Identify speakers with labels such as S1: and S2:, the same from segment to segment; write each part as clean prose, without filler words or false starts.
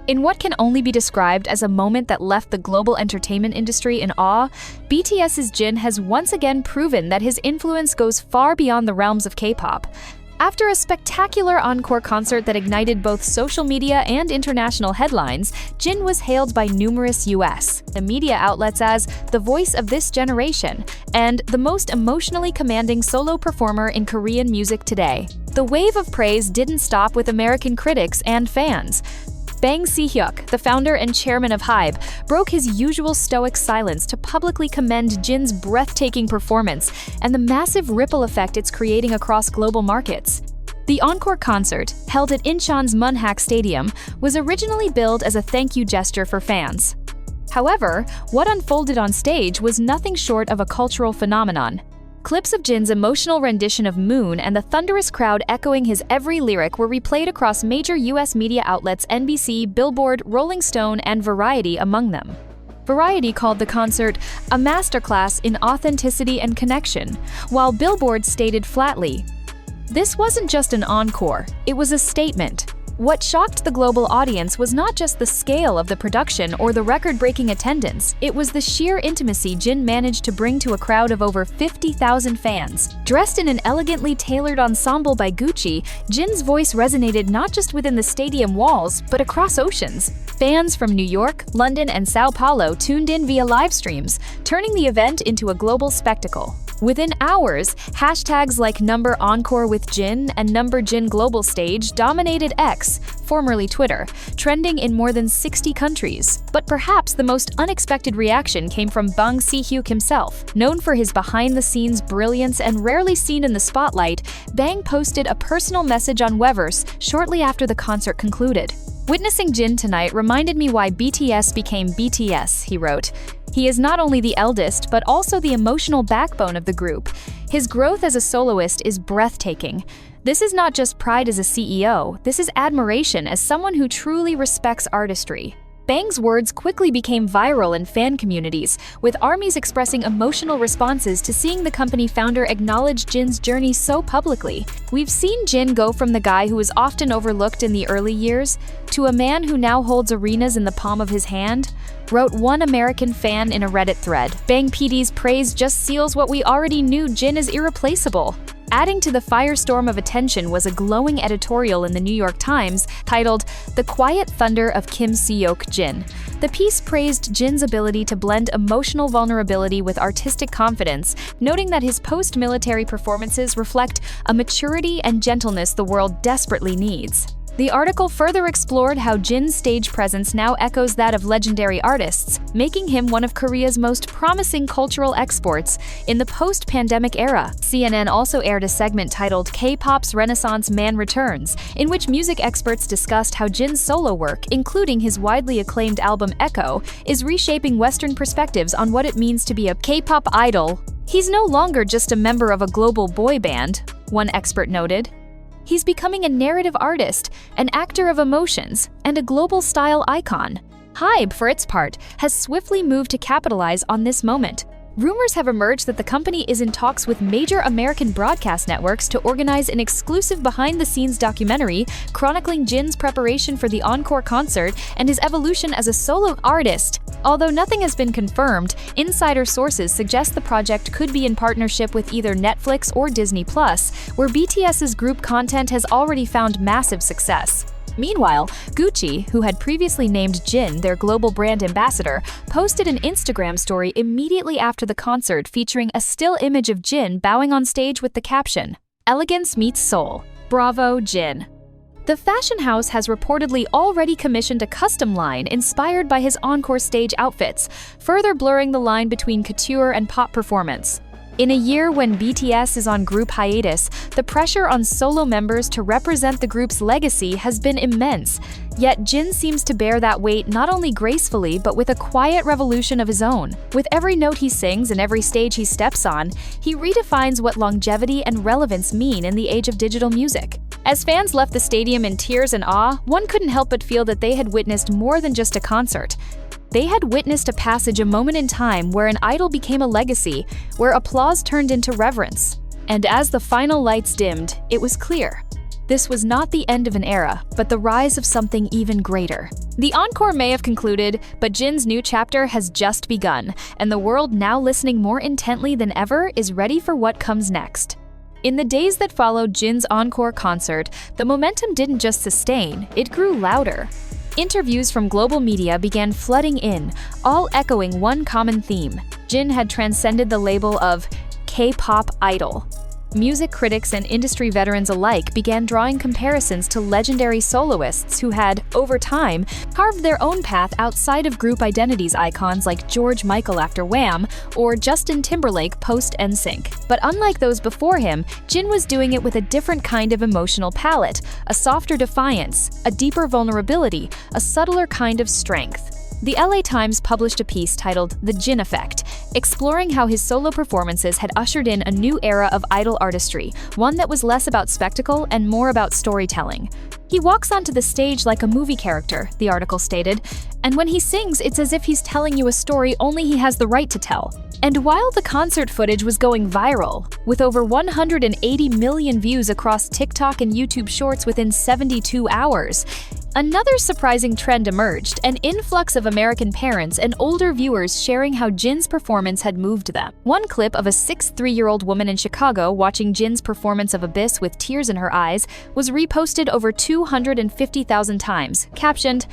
S1: In what can only be described as a moment that left the global entertainment industry in awe, BTS's Jin has once again proven that his influence goes far beyond the realms of K-pop. After a spectacular encore concert that ignited both social media and international headlines, Jin was hailed by numerous US media outlets as the voice of this generation and the most emotionally commanding solo performer in Korean music today. The wave of praise didn't stop with American critics and fans. Hyuk, the founder and chairman of Hyuk, broke his usual stoic silence to publicly commend Jin's breathtaking performance and the massive ripple effect it's creating across global markets. The encore concert, held at Incheon's Munhak Stadium, was originally billed as a thank you gesture for fans. However, what unfolded on stage was nothing short of a cultural phenomenon. Clips of Jin's emotional rendition of Moon and the thunderous crowd echoing his every lyric were replayed across major US media outlets NBC, Billboard, Rolling Stone, and Variety among them. Variety called the concert a masterclass in authenticity and connection, while Billboard stated flatly, "This wasn't just an encore, it was a statement." What shocked the global audience was not just the scale of the production or the record-breaking attendance, it was the sheer intimacy Jin managed to bring to a crowd of over 50,000 fans. Dressed in an elegantly tailored ensemble by Gucci, Jin's voice resonated not just within the stadium walls, but across oceans. Fans from New York, London, and Sao Paulo tuned in via live streams, turning the event into a global spectacle. Within hours, hashtags like #EncoreWithJin and #JinGlobalStage dominated X, formerly Twitter, trending in more than 60 countries. But perhaps the most unexpected reaction came from Hyuk himself. Known for his behind-the-scenes brilliance and rarely seen in the spotlight, Bang posted a personal message on Weverse shortly after the concert concluded. "Witnessing Jin tonight reminded me why BTS became BTS," he wrote. "He is not only the eldest, but also the emotional backbone of the group. His growth as a soloist is breathtaking. This is not just pride as a CEO, this is admiration as someone who truly respects artistry." Bang's words quickly became viral in fan communities, with armies expressing emotional responses to seeing the company founder acknowledge Jin's journey so publicly. "We've seen Jin go from the guy who was often overlooked in the early years to a man who now holds arenas in the palm of his hand," wrote one American fan in a Reddit thread. Bang PD's praise just seals what we already knew: Jin is irreplaceable. Adding to the firestorm of attention was a glowing editorial in the New York Times titled "The Quiet Thunder of Kim Seokjin." The piece praised Jin's ability to blend emotional vulnerability with artistic confidence, noting that his post-military performances reflect a maturity and gentleness the world desperately needs. The article further explored how Jin's stage presence now echoes that of legendary artists, making him one of Korea's most promising cultural exports in the post-pandemic era. CNN also aired a segment titled "K-pop's Renaissance Man Returns," in which music experts discussed how Jin's solo work, including his widely acclaimed album Echo, is reshaping Western perspectives on what it means to be a K-pop idol. "He's no longer just a member of a global boy band," one expert noted. "He's becoming a narrative artist, an actor of emotions, and a global style icon." Hyuk, for its part, has swiftly moved to capitalize on this moment. Rumors have emerged that the company is in talks with major American broadcast networks to organize an exclusive behind-the-scenes documentary chronicling Jin's preparation for the encore concert and his evolution as a solo artist. Although nothing has been confirmed, insider sources suggest the project could be in partnership with either Netflix or Disney+, where BTS's group content has already found massive success. Meanwhile, Gucci, who had previously named Jin their global brand ambassador, posted an Instagram story immediately after the concert featuring a still image of Jin bowing on stage with the caption, "Elegance meets soul. Bravo, Jin." The fashion house has reportedly already commissioned a custom line inspired by his encore stage outfits, further blurring the line between couture and pop performance. In a year when BTS is on group hiatus, the pressure on solo members to represent the group's legacy has been immense. Yet Jin seems to bear that weight not only gracefully, but with a quiet revolution of his own. With every note he sings and every stage he steps on, he redefines what longevity and relevance mean in the age of digital music. As fans left the stadium in tears and awe, one couldn't help but feel that they had witnessed more than just a concert. They had witnessed a passage, a moment in time where an idol became a legacy, where applause turned into reverence. And as the final lights dimmed, it was clear. This was not the end of an era, but the rise of something even greater. The encore may have concluded, but Jin's new chapter has just begun, and the world, now listening more intently than ever, is ready for what comes next. In the days that followed Jin's encore concert, the momentum didn't just sustain, it grew louder. Interviews from global media began flooding in, all echoing one common theme. Jin had transcended the label of K-pop idol. Music critics and industry veterans alike began drawing comparisons to legendary soloists who had, over time, carved their own path outside of group identities icons like George Michael after Wham or Justin Timberlake post-NSYNC. But unlike those before him, Jin was doing it with a different kind of emotional palette, a softer defiance, a deeper vulnerability, a subtler kind of strength. The LA Times published a piece titled The Jin Effect, exploring how his solo performances had ushered in a new era of idol artistry, one that was less about spectacle and more about storytelling. He walks onto the stage like a movie character, the article stated, and when he sings, it's as if he's telling you a story only he has the right to tell. And while the concert footage was going viral, with over 180 million views across TikTok and YouTube Shorts within 72 hours, another surprising trend emerged, an influx of American parents and older viewers sharing how Jin's performance had moved them. One clip of a 63-year-old woman in Chicago watching Jin's performance of Abyss with tears in her eyes was reposted over 250,000 times, captioned,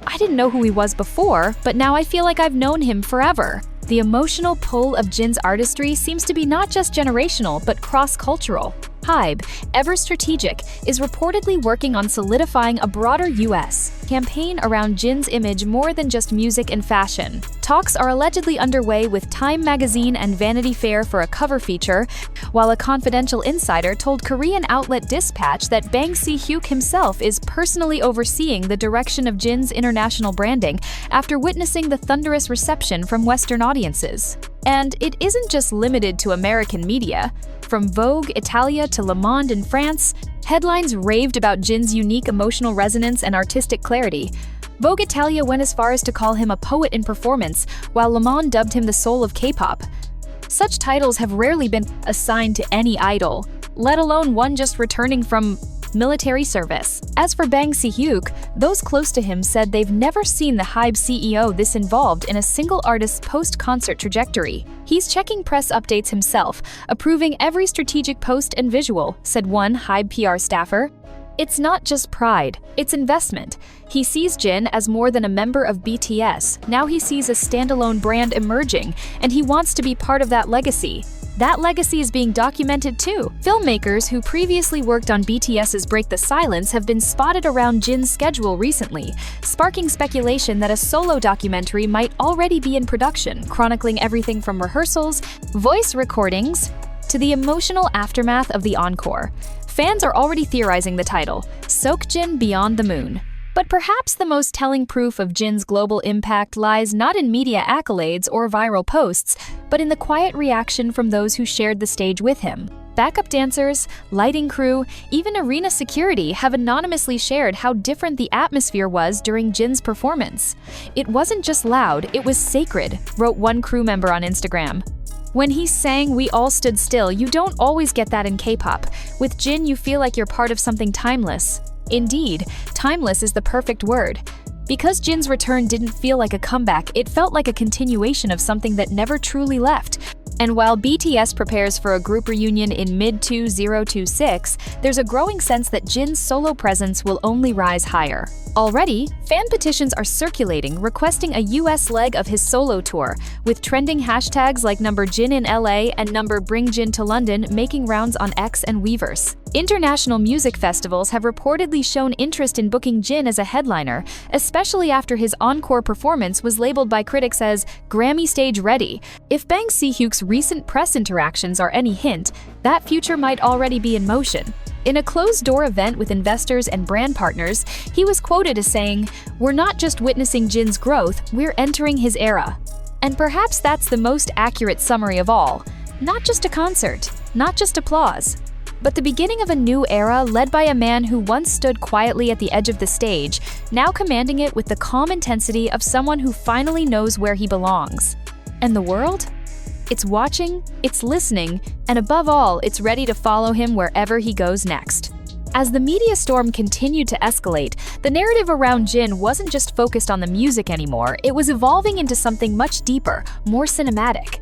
S1: "I didn't know who he was before, but now I feel like I've known him forever." The emotional pull of Jin's artistry seems to be not just generational, but cross-cultural. Hybe, ever strategic, is reportedly working on solidifying a broader US campaign around Jin's image more than just music and fashion. Talks are allegedly underway with Time magazine and Vanity Fair for a cover feature, while a confidential insider told Korean outlet Dispatch that Bang Si-hyuk himself is personally overseeing the direction of Jin's international branding after witnessing the thunderous reception from Western audiences. And it isn't just limited to American media. From Vogue Italia to Le Monde in France, headlines raved about Jin's unique emotional resonance and artistic clarity. Vogue Italia went as far as to call him a poet in performance, while Le Monde dubbed him the soul of K-pop. Such titles have rarely been assigned to any idol, let alone one just returning from military service. As for Bang Si-hyuk, those close to him said they've never seen the Hybe CEO this involved in a single artist's post-concert trajectory. He's checking press updates himself, approving every strategic post and visual, said one Hybe PR staffer. It's not just pride, it's investment. He sees Jin as more than a member of BTS. Now he sees a standalone brand emerging, and he wants to be part of that legacy. That legacy is being documented too. Filmmakers who previously worked on BTS's Break the Silence have been spotted around Jin's schedule recently, sparking speculation that a solo documentary might already be in production, chronicling everything from rehearsals, voice recordings, to the emotional aftermath of the encore. Fans are already theorizing the title, Seokjin Beyond the Moon. But perhaps the most telling proof of Jin's global impact lies not in media accolades or viral posts, but in the quiet reaction from those who shared the stage with him. Backup dancers, lighting crew, even arena security have anonymously shared how different the atmosphere was during Jin's performance. It wasn't just loud, it was sacred, wrote one crew member on Instagram. When he sang "We All Stood Still," you don't always get that in K-pop. With Jin, you feel like you're part of something timeless. Indeed, timeless is the perfect word. Because Jin's return didn't feel like a comeback, it felt like a continuation of something that never truly left. And while BTS prepares for a group reunion in mid-2026, there's a growing sense that Jin's solo presence will only rise higher. Already, fan petitions are circulating requesting a US leg of his solo tour, with trending hashtags like #Jin in LA and #Bring Jin to London making rounds on X and Weverse. International music festivals have reportedly shown interest in booking Jin as a headliner, especially after his encore performance was labeled by critics as Grammy stage ready. If Bang Si-hyuk's recent press interactions are any hint, that future might already be in motion. In a closed-door event with investors and brand partners, he was quoted as saying, "We're not just witnessing Jin's growth, we're entering his era." And perhaps that's the most accurate summary of all. Not just a concert, not just applause, but the beginning of a new era led by a man who once stood quietly at the edge of the stage, now commanding it with the calm intensity of someone who finally knows where he belongs. And the world? It's watching, it's listening, and above all, it's ready to follow him wherever he goes next. As the media storm continued to escalate, the narrative around Jin wasn't just focused on the music anymore, it was evolving into something much deeper, more cinematic.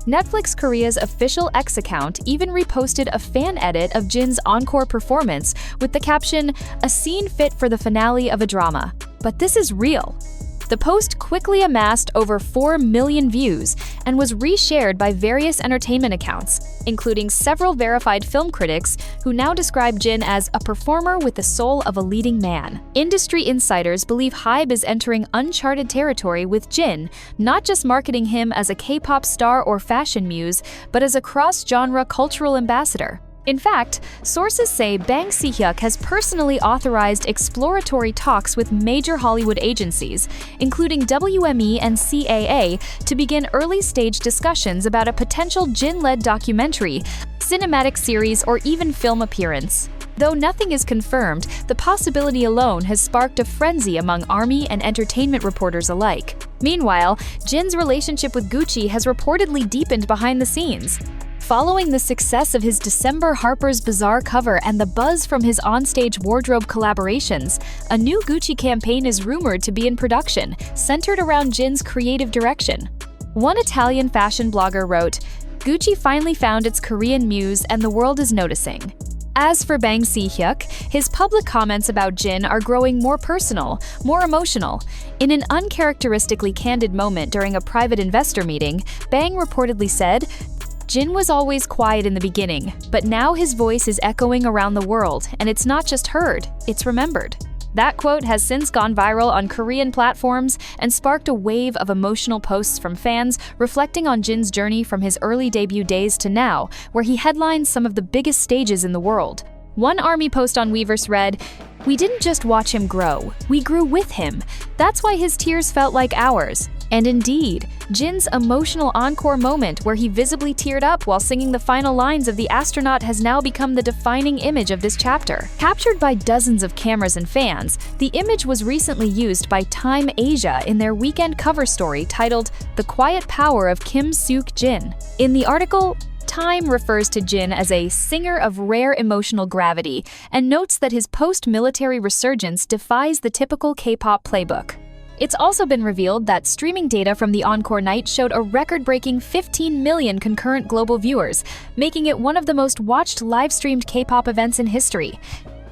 S1: Netflix Korea's official X account even reposted a fan edit of Jin's encore performance with the caption, "A scene fit for the finale of a drama." But this is real. The post quickly amassed over 4 million views and was reshared by various entertainment accounts, including several verified film critics who now describe Jin as a performer with the soul of a leading man. Industry insiders believe Hybe is entering uncharted territory with Jin, not just marketing him as a K-pop star or fashion muse, but as a cross-genre cultural ambassador. In fact, sources say Bang Si-hyuk has personally authorized exploratory talks with major Hollywood agencies, including WME and CAA, to begin early-stage discussions about a potential Jin-led documentary, cinematic series, or even film appearance. Though nothing is confirmed, the possibility alone has sparked a frenzy among ARMY and entertainment reporters alike. Meanwhile, Jin's relationship with Gucci has reportedly deepened behind the scenes. Following the success of his December Harper's Bazaar cover and the buzz from his onstage wardrobe collaborations, a new Gucci campaign is rumored to be in production, centered around Jin's creative direction. One Italian fashion blogger wrote, "Gucci finally found its Korean muse and the world is noticing." As for Bang Si-hyuk, his public comments about Jin are growing more personal, more emotional. In an uncharacteristically candid moment during a private investor meeting, Bang reportedly said, "Jin was always quiet in the beginning, but now his voice is echoing around the world, and it's not just heard, it's remembered." That quote has since gone viral on Korean platforms and sparked a wave of emotional posts from fans reflecting on Jin's journey from his early debut days to now, where he headlines some of the biggest stages in the world. One ARMY post on Weverse read, "We didn't just watch him grow, we grew with him. That's why his tears felt like ours." And indeed, Jin's emotional encore moment where he visibly teared up while singing the final lines of The Astronaut has now become the defining image of this chapter. Captured by dozens of cameras and fans, the image was recently used by Time Asia in their weekend cover story titled "The Quiet Power of Kim Seokjin." In the article, Time refers to Jin as a singer of rare emotional gravity and notes that his post-military resurgence defies the typical K-pop playbook. It's also been revealed that streaming data from the encore night showed a record-breaking 15 million concurrent global viewers, making it one of the most watched live-streamed K-pop events in history.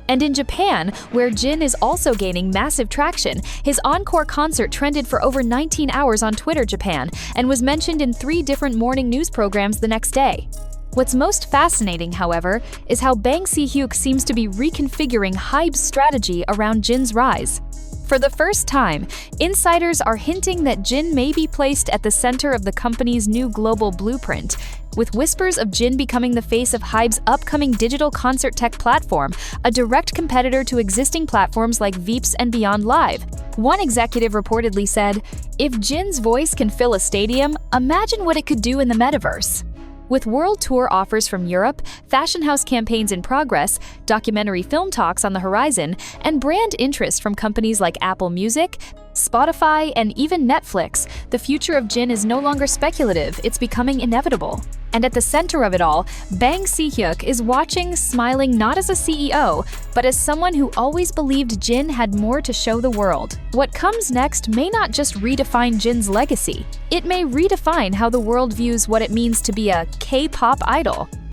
S1: And in Japan, where Jin is also gaining massive traction, his encore concert trended for over 19 hours on Twitter Japan and was mentioned in 3 different morning news programs the next day. What's most fascinating, however, is how Bang Si-hyuk seems to be reconfiguring Hybe's strategy around Jin's rise. For the first time, insiders are hinting that Jin may be placed at the center of the company's new global blueprint, with whispers of Jin becoming the face of Hybe's upcoming digital concert tech platform, a direct competitor to existing platforms like Veeps and Beyond Live. One executive reportedly said, "If Jin's voice can fill a stadium, imagine what it could do in the metaverse." With world tour offers from Europe, fashion house campaigns in progress, documentary film talks on the horizon, and brand interest from companies like Apple Music, Spotify, and even Netflix, the future of Jin is no longer speculative, it's becoming inevitable. And at the center of it all, Bang Si-hyuk is watching, smiling not as a CEO, but as someone who always believed Jin had more to show the world. What comes next may not just redefine Jin's legacy, it may redefine how the world views what it means to be a K-pop idol.